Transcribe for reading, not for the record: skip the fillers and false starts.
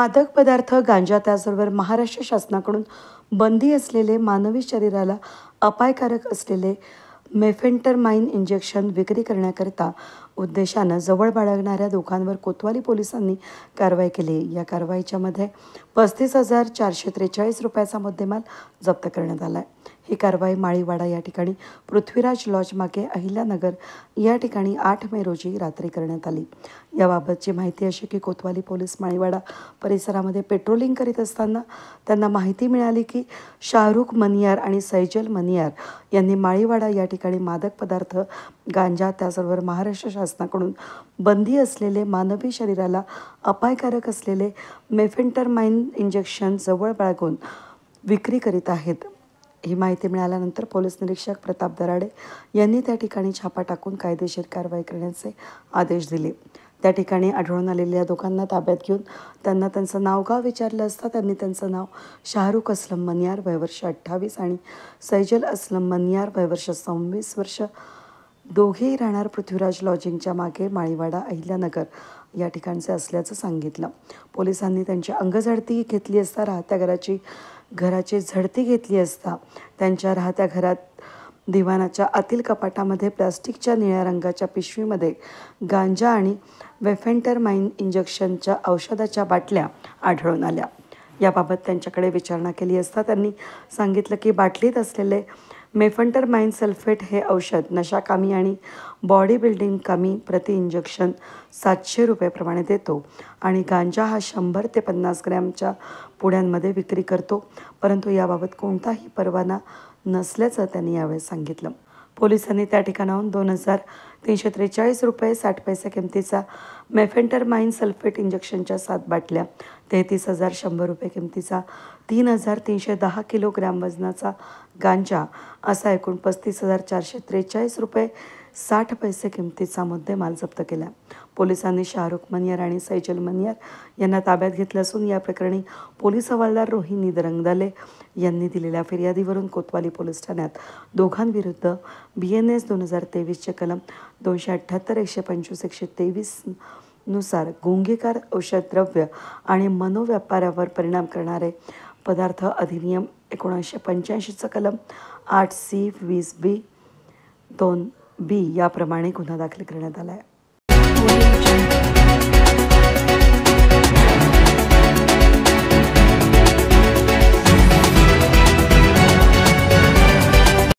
मादक पदार्थ गांजा त्याचबरोबर महाराष्ट्र शासनाकडून बंदी असलेले मानवी शरीराला अपायकारक असलेले मेफेंटरमाइन इंजेक्शन विक्री करण्याकरिता उद्देशानं जवळ बाळगणाऱ्या दोघांवर कोतवाली पोलिसांनी कारवाई केली। या कारवाईच्या मध्ये 35,443 रुपयाचा मुद्देमाल जप्त करण्यात आला आहे। ही कारवाई माळीवाडा या ठिकाणी पृथ्वीराज लॉज मागे अहिल्यानगर या ठिकाणी 8 मे रोजी रात्री करण्यात आली। याबाबतची माहिती अशी की कोतवाली पोलीस माळीवाडा परिसरामध्ये पेट्रोलिंग करीत असताना त्यांना माहिती मिळाली की शाहरुख मनियार आणि सैजल मनियार यांनी माळीवाडा या ठिकाणी मादक पदार्थ गांजा त्याचबरोबर महाराष्ट्र शासनाकडून बंदी असलेले मानवी शरीराला अपायकारक असलेले मेफेंटरमाइन इंजेक्शन जवळ बाळगून विक्री करीत आहेत। ही माहिती मिळाल्यानंतर पोलीस निरीक्षक प्रताप दराडे यांनी त्या ठिकाणी छापा टाकून कायदेशीर कारवाई करण्याचे आदेश दिले। त्या ठिकाणी आढळून आलेल्या दोघांना ताब्यात घेऊन त्यांना त्यांचं नावगाव विचारलं असता त्यांनी त्यांचं नाव शाहरुख असलम मनियार वयवर्ष 28 आणि सैजल असलम मनियार वयवर्ष 26 वर्ष दोघेही राहणार पृथ्वीराज लॉजिंगच्या मागे माळीवाडा अहिल्यानगर या ठिकाणचे असल्याचं सांगितलं। पोलिसांनी त्यांची अंगझडती घेतली असता घराची झडती घेतली असता त्यांच्या राहत्या घरात दिवाणाच्या आतील कपाटामध्ये प्लास्टिकच्या निळ्या रंगाच्या पिशवीमध्ये गांजा आणि मेफेंटरमाइन इंजेक्शनच्या औषधाच्या बाटल्या आढळून आल्या। याबाबत त्यांच्याकडे विचारणा केली असता त्यांनी सांगितलं की बाटलीत असलेले मेफेंटरमाइन सल्फेट हे औषध नशाकामी आणि बॉडी बिल्डिंग कामी प्रति इंजेक्शन 700 रुपये देतो आणि गांजा हा 100 ते 50 ग्रॅमच्या पुड्यांमध्ये विक्री करतो, परंतु याबाबत कोणताही परवाना नसल्याचं त्यांनी यावेळी सांगितलं। पोलिसांनी त्या ठिकाणाहून 2,343 रुपये 60 पैसे किमतीचा मेफेंटरमाइन सल्फेट इंजेक्शनच्या 7 बाटल्या, 33,100 रुपये किमतीचा 3,310 किलोग्रॅम वजनाचा गांजा असा एकूण 35,443 रुपये 60 पैसे किमतीचा मुद्देमाल जप्त केला। पोलिसांनी शाहरुख मनियार आणि सैजल मनियार यांना ताब्यात घेतलं असून या प्रकरणी पोलीस हवालदार रोहिणी दरंगदले यांनी दिलेल्या फिर्यादीवरून कोतवाली पोलीस ठाण्यात दोघांविरुद्ध BNS 2023 कलम 278, 125, 123 नुसार गुन्हेगार औषधद्रव्य आणि मनोव्यापारावर परिणाम करणारे पदार्थ अधिनियम 1985 कलम 8C 20B 2B याप्रमाणे गुन्हा दाखल करण्यात आला आहे।